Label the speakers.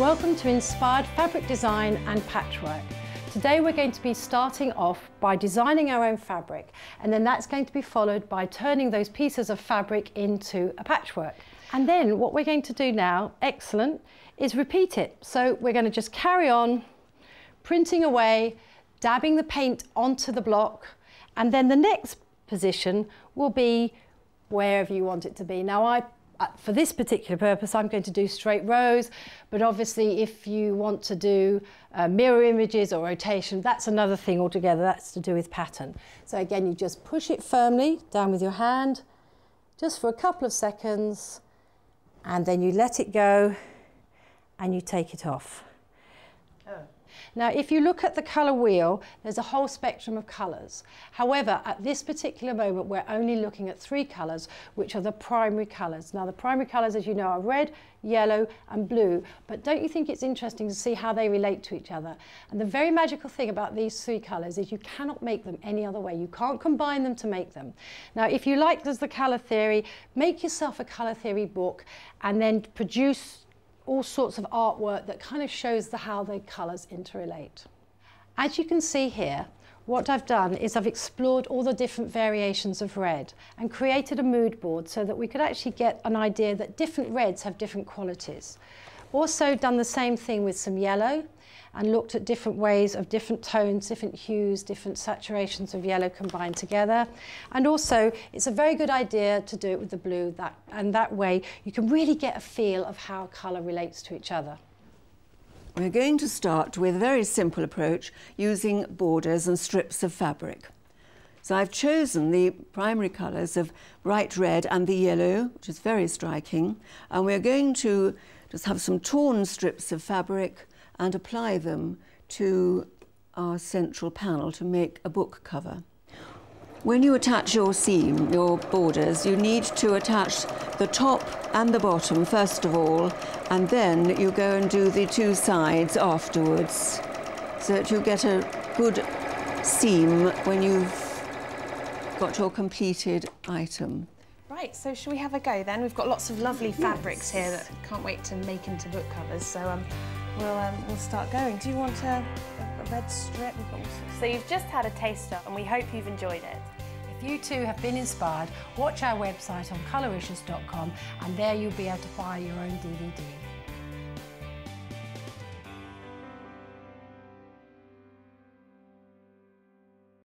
Speaker 1: Welcome to Inspired Fabric Design and Patchwork. Today we're going to be starting off by designing our own fabric, and then that's going to be followed by turning those pieces of fabric into a patchwork. And then what we're going to do now, excellent, is repeat it. So we're going to just carry on printing away, dabbing the paint onto the block, and then the next position will be wherever you want it to be. Now for this particular purpose, I'm going to do straight rows, but obviously if you want to do mirror images or rotation, that's another thing altogether. That's to do with pattern. So again, you just push it firmly down with your hand, just for a couple of seconds, and then you let it go and you take it off. Now, if you look at the colour wheel, there's a whole spectrum of colours. However, at this particular moment, we're only looking at 3 colours, which are the primary colours. Now, the primary colours, as you know, are red, yellow and blue. But don't you think it's interesting to see how they relate to each other? And the very magical thing about these 3 colours is you cannot make them any other way. You can't combine them to make them. Now, if you like, there's the colour theory, make yourself a colour theory book and then produce all sorts of artwork that kind of shows how the colours interrelate. As you can see here, what I've done is I've explored all the different variations of red and created a mood board so that we could actually get an idea that different reds have different qualities. Also done the same thing with some yellow and looked at different ways of different tones, different hues, different saturations of yellow combined together. And also, it's a very good idea to do it with the blue, and that way you can really get a feel of how colour relates to each other.
Speaker 2: We're going to start with a very simple approach using borders and strips of fabric. So I've chosen the primary colours of bright red and the yellow, which is very striking, and we're going to just have some torn strips of fabric and apply them to our central panel to make a book cover. When you attach your seam, your borders, you need to attach the top and the bottom first of all, and then you go and do the 2 sides afterwards, so that you get a good seam when you've got your completed item.
Speaker 3: Right, so shall we have a go then? We've got lots of lovely fabrics here that I can't wait to make into book covers, so we'll start going. Do you want a red strip? We've got all sorts.
Speaker 4: So you've just had a taster and we hope you've enjoyed it.
Speaker 1: If you too have been inspired, watch our website on Colouricious.com and there you'll be able to buy your own DVD.